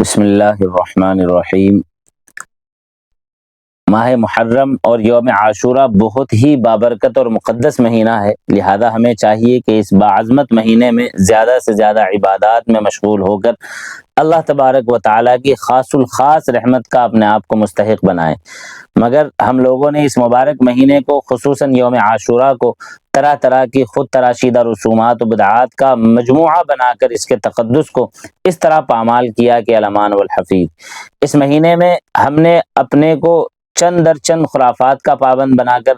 بسم اللہ الرحمن الرحیم۔ ماہ محرم اور یوم عاشورہ بہت ہی بابرکت اور مقدس مہینہ ہے، لہذا ہمیں چاہیے کہ اس باعظمت مہینے میں زیادہ سے زیادہ عبادات میں مشغول ہو کر اللہ تبارک و تعالیٰ کی خاص الخاص رحمت کا اپنے آپ کو مستحق بنائیں۔ مگر ہم لوگوں نے اس مبارک مہینے کو، خصوصاً یوم عاشورہ کو، طرح طرح کی خود تراشیدہ رسومات و بدعات کا مجموعہ بنا کر اس کے تقدس کو اس طرح پامال کیا کہ الامان والحفیظ۔ اس مہینے میں ہم نے اپنے کو چند در چند خرافات کا پابند بنا کر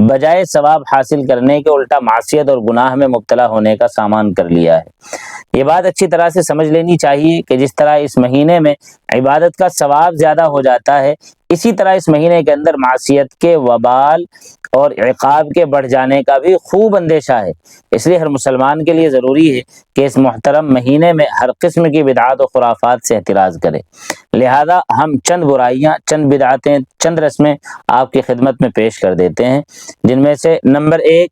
بجائے ثواب حاصل کرنے کے الٹا معصیت اور گناہ میں مبتلا ہونے کا سامان کر لیا ہے۔ یہ بات اچھی طرح سے سمجھ لینی چاہیے کہ جس طرح اس مہینے میں عبادت کا ثواب زیادہ ہو جاتا ہے، اسی طرح اس مہینے کے اندر معصیت کے وبال اور عقاب کے بڑھ جانے کا بھی خوب اندیشہ ہے۔ اس لیے ہر مسلمان کے لیے ضروری ہے کہ اس محترم مہینے میں ہر قسم کی بدعات و خرافات سے احتراز کرے۔ لہذا ہم چند برائیاں، چند بدعتیں، چند رسمیں آپ کی خدمت میں پیش کر دیتے ہیں، جن میں سے نمبر 1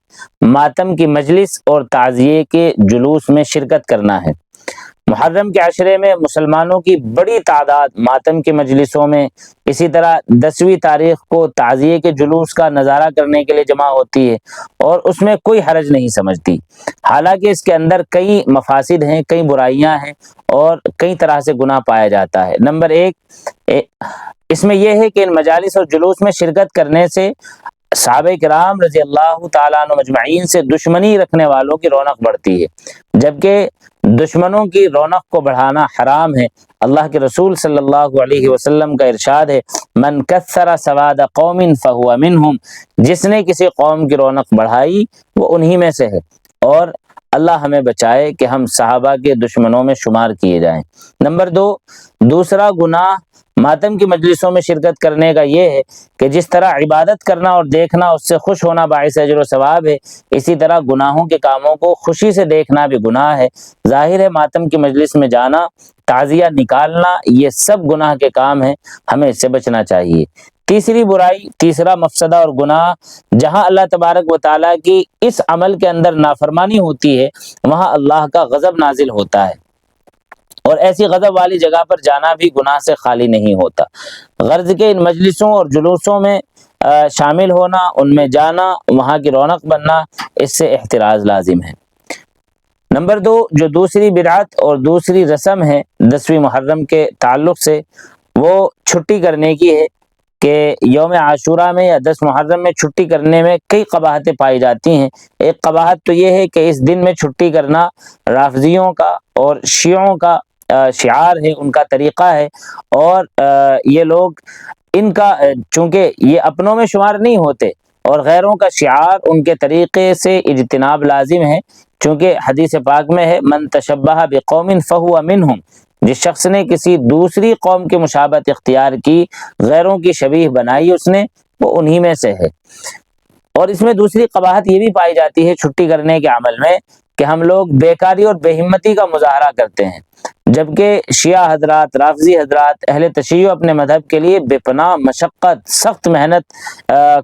ماتم کی مجلس اور تعزیے کے جلوس میں شرکت کرنا ہے۔ محرم کے عشرے میں مسلمانوں کی بڑی تعداد ماتم کی مجلسوں میں، اسی طرح 10ویں تاریخ کو تعزیے کے جلوس کا نظارہ کرنے کے لیے جمع ہوتی ہے اور اس میں کوئی حرج نہیں سمجھتی، حالانکہ اس کے اندر کئی مفاسد ہیں، کئی برائیاں ہیں اور کئی طرح سے گناہ پایا جاتا ہے۔ نمبر 1 اس میں یہ ہے کہ ان مجالس اور جلوس میں شرکت کرنے سے صحابہ کرام رضی اللہ تعالیٰ عنہ مجمعین سے دشمنی رکھنے والوں کی رونق بڑھتی ہے، جبکہ دشمنوں کی رونق کو بڑھانا حرام ہے۔ اللہ کے رسول صلی اللہ علیہ وسلم کا ارشاد ہے، من کثر سواد قوم فہو منہم، جس نے کسی قوم کی رونق بڑھائی وہ انہی میں سے ہے، اور اللہ ہمیں بچائے کہ ہم صحابہ کے دشمنوں میں شمار کیے جائیں۔ نمبر 2 دوسرا گناہ ماتم کی مجلسوں میں شرکت کرنے کا یہ ہے کہ جس طرح عبادت کرنا اور دیکھنا اس سے خوش ہونا باعث اجر و ثواب ہے، اسی طرح گناہوں کے کاموں کو خوشی سے دیکھنا بھی گناہ ہے۔ ظاہر ہے ماتم کی مجلس میں جانا، تعزیہ نکالنا، یہ سب گناہ کے کام ہیں، ہمیں اس سے بچنا چاہیے۔ تیسری برائی، تیسرا مفسدہ اور گناہ، جہاں اللہ تبارک و تعالیٰ کی اس عمل کے اندر نافرمانی ہوتی ہے وہاں اللہ کا غضب نازل ہوتا ہے، اور ایسی غضب والی جگہ پر جانا بھی گناہ سے خالی نہیں ہوتا۔ غرض کے ان مجلسوں اور جلوسوں میں شامل ہونا، ان میں جانا، وہاں کی رونق بننا، اس سے احتراز لازم ہے۔ نمبر 2 جو دوسری بدعت اور دوسری رسم ہے 10ویں محرم کے تعلق سے، وہ چھٹی کرنے کی ہے کہ یوم عاشورہ میں یا 10 محرم میں چھٹی کرنے میں کئی قباحتیں پائی جاتی ہیں۔ ایک قباحت تو یہ ہے کہ اس دن میں چھٹی کرنا رافضیوں کا اور شیعوں کا شعار ہے، ان کا طریقہ ہے، اور یہ لوگ ان کا چونکہ یہ اپنوں میں شمار نہیں ہوتے اور غیروں کا شعار، ان کے طریقے سے اجتناب لازم ہے، چونکہ حدیث پاک میں ہے من تشبہ بقوم فہو منہم، جس شخص نے کسی دوسری قوم کی مشابہت اختیار کی، غیروں کی شبیہ بنائی اس نے، وہ انہی میں سے ہے۔ اور اس میں دوسری قباحت یہ بھی پائی جاتی ہے چھٹی کرنے کے عمل میں کہ ہم لوگ بیکاری اور بے ہمتی کا مظاہرہ کرتے ہیں، جبکہ شیعہ حضرات، رافضی حضرات، اہل تشیع اپنے مذہب کے لیے بے پناہ مشقت، سخت محنت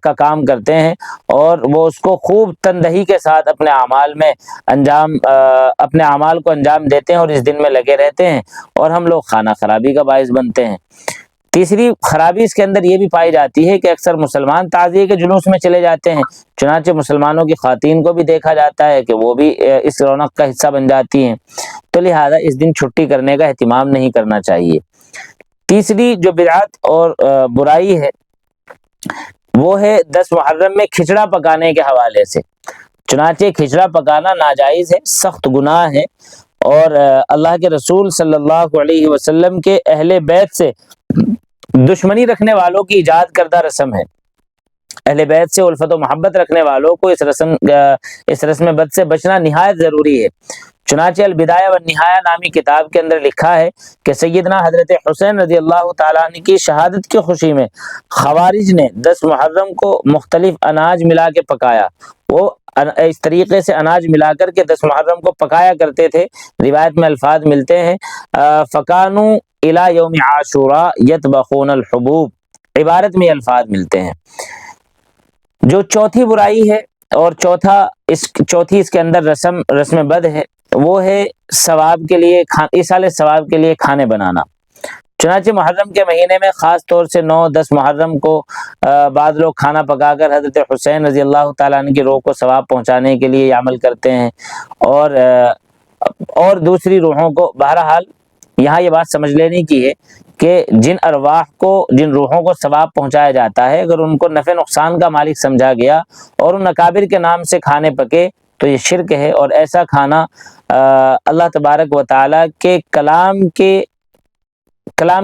کا کام کرتے ہیں، اور وہ اس کو خوب تندہی کے ساتھ اپنے اعمال کو انجام دیتے ہیں اور اس دن میں لگے رہتے ہیں، اور ہم لوگ خانہ خرابی کا باعث بنتے ہیں۔ تیسری خرابی اس کے اندر یہ بھی پائی جاتی ہے کہ اکثر مسلمان تعزیے کے جلوس میں چلے جاتے ہیں، چنانچہ مسلمانوں کی خواتین کو بھی دیکھا جاتا ہے کہ وہ بھی اس رونق کا حصہ بن جاتی ہیں، تو لہذا اس دن چھٹی کرنے کا اہتمام نہیں کرنا چاہیے۔ تیسری جو بدعت اور برائی ہے وہ ہے 10 محرم میں کھچڑا پکانے کے حوالے سے۔ چنانچہ کھچڑا پکانا ناجائز ہے، سخت گناہ ہے، اور اللہ کے رسول صلی اللہ علیہ وسلم کے اہل بیت سے دشمنی رکھنے والوں کی ایجاد کردہ رسم ہے۔ اہل بیت سے الفت و محبت رکھنے والوں کو اس رسم بد سے بچنا نہایت ضروری ہے۔ چنانچہ البدایہ والنہایہ نامی کتاب کے اندر لکھا ہے کہ سیدنا حضرت حسین رضی اللہ تعالیٰ عنہ کی شہادت کی خوشی میں خوارج نے 10 محرم کو مختلف اناج ملا کے پکایا۔ وہ اس طریقے سے اناج ملا کر کے 10 محرم کو پکایا کرتے تھے۔ روایت میں الفاظ ملتے ہیں فَكَانُوا إِلَى يَوْمِ عَاشُورَىٰ يَطْبَخُونَ الْحُبُوب، عبارت میں الفاظ ملتے ہیں۔ جو چوتھی برائی ہے اور چوتھی اس کے اندر رسم بد ہے، وہ ہے ثواب کے لیے ایصال ثواب کے لیے کھانے بنانا۔ چنانچہ محرم کے مہینے میں خاص طور سے 9-10 محرم کو بعض لوگ کھانا پکا کر حضرت حسین رضی اللہ تعالیٰ عنہ کی روح کو ثواب پہنچانے کے لیے یہ عمل کرتے ہیں، اور دوسری روحوں کو۔ بہرحال یہاں یہ بات سمجھ لینے کی ہے کہ جن ارواح کو، جن روحوں کو ثواب پہنچایا جاتا ہے، اگر ان کو نفع نقصان کا مالک سمجھا گیا اور ان اکابر کے نام سے کھانے پکے تو یہ شرک ہے، اور ایسا کھانا اللہ تبارک و تعالیٰ کے کلام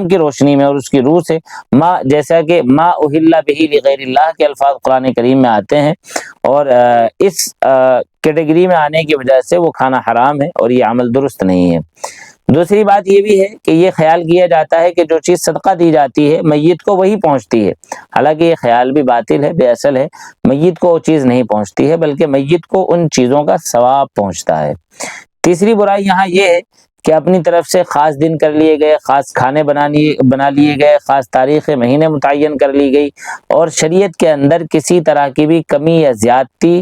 کی روشنی میں اور اس کی روح سے جیسا کہ ما اہل بہ لغیر اللہ کے الفاظ قرآن کریم میں آتے ہیں، اور اس کیٹیگری میں آنے کی وجہ سے وہ کھانا حرام ہے اور یہ عمل درست نہیں ہے۔ دوسری بات یہ بھی ہے کہ یہ خیال کیا جاتا ہے کہ جو چیز صدقہ دی جاتی ہے میت کو وہی پہنچتی ہے، حالانکہ یہ خیال بھی باطل ہے، بے اصل ہے۔ میت کو وہ چیز نہیں پہنچتی ہے بلکہ میت کو ان چیزوں کا ثواب پہنچتا ہے۔ تیسری برائی یہاں یہ ہے کہ اپنی طرف سے خاص دن کر لیے گئے، خاص کھانے بنا لیے گئے، خاص تاریخ مہینے متعین کر لی گئی، اور شریعت کے اندر کسی طرح کی بھی کمی یا زیادتی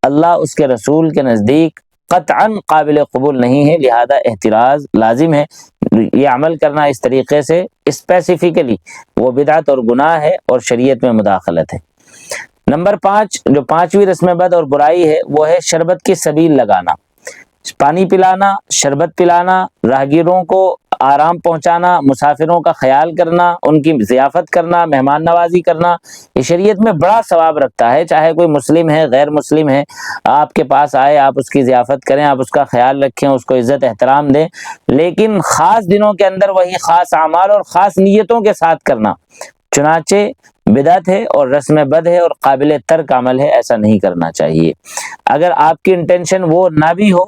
اللہ اس کے رسول کے نزدیک قطعاً قابل قبول نہیں ہے، لہذا احتراز لازم ہے۔ یہ عمل کرنا اس طریقے سے اسپیسیفکلی وہ بدعت اور گناہ ہے اور شریعت میں مداخلت ہے۔ نمبر 5، جو 5ویں رسم بد اور برائی ہے وہ ہے شربت کی سبیل لگانا، پانی پلانا، شربت پلانا، راہگیروں کو آرام پہنچانا، مسافروں کا خیال کرنا، ان کی ضیافت کرنا، مہمان نوازی کرنا، یہ شریعت میں بڑا ثواب رکھتا ہے۔ چاہے کوئی مسلم ہے، غیر مسلم ہے، آپ کے پاس آئے، آپ اس کی ضیافت کریں، آپ اس کا خیال رکھیں، اس کو عزت احترام دیں، لیکن خاص دنوں کے اندر وہی خاص اعمال اور خاص نیتوں کے ساتھ کرنا چنانچہ بدعت ہے اور رسم بد ہے اور قابل ترک عمل ہے، ایسا نہیں کرنا چاہیے۔ اگر آپ کی انٹینشن وہ نہ بھی ہو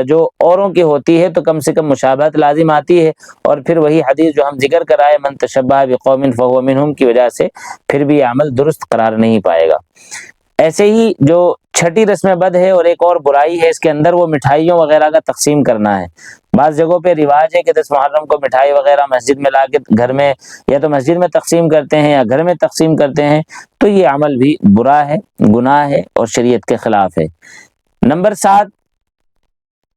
جو اوروں کی ہوتی ہے تو کم سے کم مشابہت لازم آتی ہے، اور پھر وہی حدیث جو ہم ذکر کرائے من تشبہ بقوم فہو منہم کی وجہ سے پھر بھی یہ عمل درست قرار نہیں پائے گا۔ ایسے ہی جو 6ٹھی رسم بد ہے اور ایک اور برائی ہے، اس کے اندر وہ مٹھائیوں وغیرہ کا تقسیم کرنا ہے۔ بعض جگہوں پہ رواج ہے کہ 10 محرم کو مٹھائی وغیرہ مسجد میں لا کے گھر میں یا تو مسجد میں تقسیم کرتے ہیں یا گھر میں تقسیم کرتے ہیں، تو یہ عمل بھی برا ہے، گناہ ہے اور شریعت کے خلاف ہے۔ نمبر 7،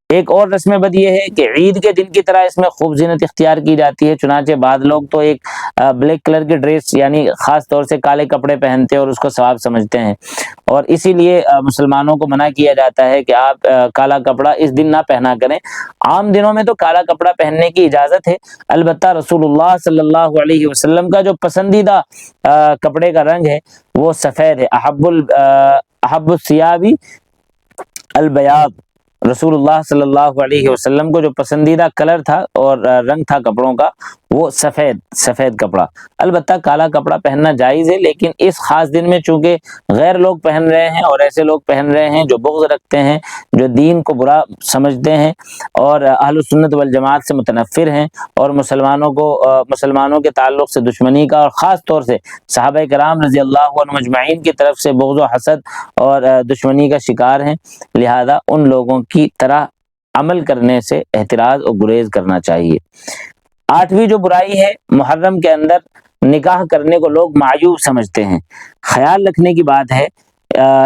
ایک اور رسم بد یہ ہے کہ عید کے دن کی طرح اس میں خوب زینت اختیار کی جاتی ہے، چنانچہ بعض لوگ تو ایک بلیک کلر کی ڈریس یعنی خاص طور سے کالے کپڑے پہنتے ہیں اور اس کو ثواب سمجھتے ہیں، اور اسی لیے مسلمانوں کو منع کیا جاتا ہے کہ آپ کالا کپڑا اس دن نہ پہنا کریں۔ عام دنوں میں تو کالا کپڑا پہننے کی اجازت ہے، البتہ رسول اللہ صلی اللہ علیہ وسلم کا جو پسندیدہ کپڑے کا رنگ ہے وہ سفید ہے۔ احب الثیاب البیاض، رسول اللہ صلی اللہ علیہ وسلم کو جو پسندیدہ کلر تھا اور رنگ تھا کپڑوں کا وہ سفید کپڑا۔ البتہ کالا کپڑا پہننا جائز ہے، لیکن اس خاص دن میں چونکہ غیر لوگ پہن رہے ہیں اور ایسے لوگ پہن رہے ہیں جو بغض رکھتے ہیں، جو دین کو برا سمجھتے ہیں اور اہل سنت والجماعت سے متنفر ہیں اور مسلمانوں کے تعلق سے دشمنی کا اور خاص طور سے صحابہ کرام رضی اللہ عنہم اجمعین کی طرف سے بغض و حسد اور دشمنی کا شکار ہیں، لہذا ان لوگوں کی طرح عمل کرنے سے احتراز اور گریز کرنا چاہیے۔ 8ویں جو برائی ہے، محرم کے اندر نکاح کرنے کو لوگ معیوب سمجھتے ہیں۔ خیال رکھنے کی بات ہے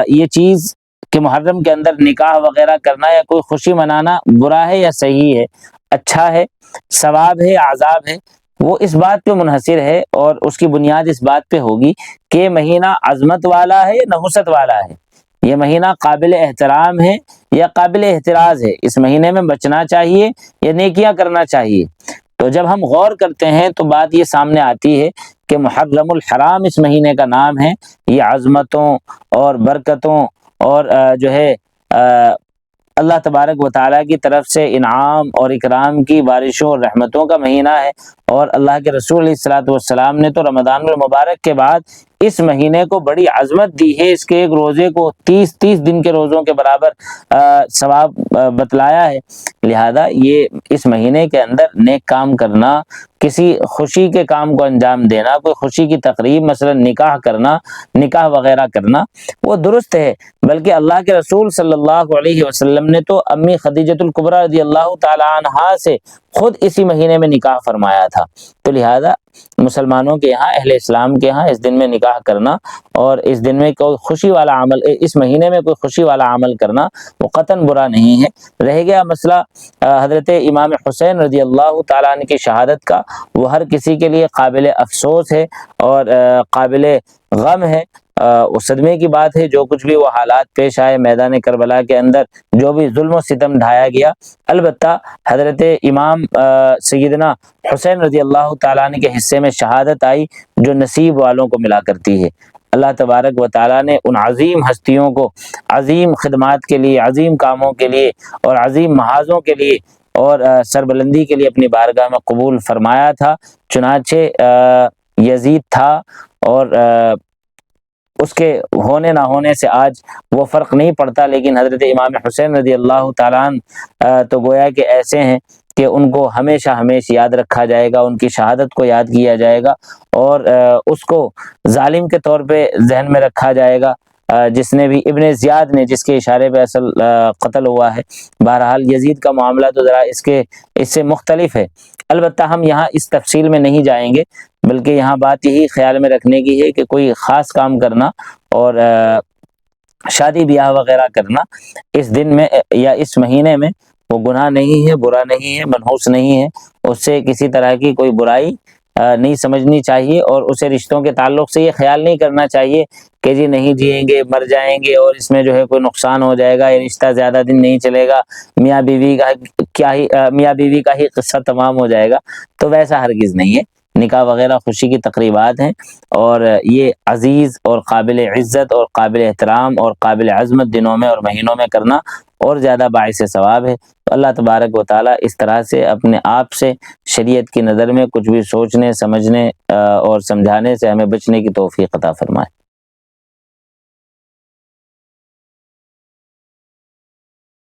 یہ چیز کہ محرم کے اندر نکاح وغیرہ کرنا یا کوئی خوشی منانا برا ہے یا صحیح ہے، اچھا ہے، ثواب ہے، عذاب ہے، وہ اس بات پہ منحصر ہے اور اس کی بنیاد اس بات پہ ہوگی کہ مہینہ عظمت والا ہے یا نحوست والا ہے، یہ مہینہ قابل احترام ہے یا قابل احتراز ہے، اس مہینے میں بچنا چاہیے یا نیکیاں کرنا چاہیے۔ تو جب ہم غور کرتے ہیں تو بات یہ سامنے آتی ہے کہ محرم الحرام اس مہینے کا نام ہے، یہ عظمتوں اور برکتوں اور جو ہے اللہ تبارک و تعالیٰ کی طرف سے انعام اور اکرام کی بارشوں اور رحمتوں کا مہینہ ہے، اور اللہ کے رسول علیہ الصلوۃ والسلام نے تو رمضان المبارک کے بعد اس مہینے کو بڑی عظمت دی ہے، اس کے ایک روزے کو 30 دن کے روزوں کے برابر ثواب بتلایا ہے، لہذا یہ اس مہینے کے اندر نیک کام کرنا، کسی خوشی کے کام کو انجام دینا، کوئی خوشی کی تقریب مثلا نکاح وغیرہ کرنا وہ درست ہے، بلکہ اللہ کے رسول صلی اللہ علیہ وسلم نے تو امی خدیجۃ الکبریٰ رضی اللہ تعالی عنہا سے خود اسی مہینے میں نکاح فرمایا تھا۔ تو لہذا مسلمانوں کے یہاں، اہل اسلام کے یہاں اس دن میں نکاح کرنا اور اس دن میں کوئی خوشی والا عمل، اس مہینے میں کوئی خوشی والا عمل کرنا وہ قطعاً برا نہیں ہے۔ رہ گیا مسئلہ حضرت امام حسین رضی اللہ تعالیٰ عنہ کی شہادت کا، وہ ہر کسی کے لیے قابل افسوس ہے اور قابل غم ہے۔ اس صدمے کی بات ہے، جو کچھ بھی وہ حالات پیش آئے میدان کربلا کے اندر، جو بھی ظلم و ستم ڈھایا گیا، البتہ حضرت امام سیدنا حسین رضی اللہ تعالیٰ عنہ کے حصے میں شہادت آئی جو نصیب والوں کو ملا کرتی ہے۔ اللہ تبارک و تعالیٰ نے ان عظیم ہستیوں کو عظیم خدمات کے لیے، عظیم کاموں کے لیے اور عظیم محاذوں کے لیے اور سربلندی کے لیے اپنی بارگاہ میں قبول فرمایا تھا۔ چنانچہ یزید تھا اور اس کے ہونے نہ ہونے سے آج وہ فرق نہیں پڑتا، لیکن حضرت امام حسین رضی اللہ تعالیٰ عنہ تو گویا کہ ایسے ہیں کہ ان کو ہمیشہ ہمیشہ یاد رکھا جائے گا، ان کی شہادت کو یاد کیا جائے گا اور اس کو ظالم کے طور پہ ذہن میں رکھا جائے گا، جس نے بھی ابن زیاد نے جس کے اشارے پہ اصل قتل ہوا ہے۔ بہرحال یزید کا معاملہ تو ذرا اس سے مختلف ہے۔ البتہ ہم یہاں اس تفصیل میں نہیں جائیں گے، بلکہ یہاں بات یہی خیال میں رکھنے کی ہے کہ کوئی خاص کام کرنا اور شادی بیاہ وغیرہ کرنا اس دن میں یا اس مہینے میں وہ گناہ نہیں ہے، برا نہیں ہے، منحوس نہیں ہے، اس سے کسی طرح کی کوئی برائی نہیں سمجھنی چاہیے، اور اسے رشتوں کے تعلق سے یہ خیال نہیں کرنا چاہیے کہ جی نہیں جئیں گے، مر جائیں گے اور اس میں جو ہے کوئی نقصان ہو جائے گا، یہ رشتہ زیادہ دن نہیں چلے گا، میاں بیوی کا ہی قصہ تمام ہو جائے گا، تو ویسا ہرگز نہیں ہے۔ نکاح وغیرہ خوشی کی تقریبات ہیں اور یہ عزیز اور قابل عزت اور قابل احترام اور قابل عظمت دنوں میں اور مہینوں میں کرنا اور زیادہ باعث ثواب ہے۔ تو اللہ تبارک و تعالیٰ اس طرح سے اپنے آپ سے شریعت کی نظر میں کچھ بھی سوچنے، سمجھنے اور سمجھانے سے ہمیں بچنے کی توفیق عطا فرمائے۔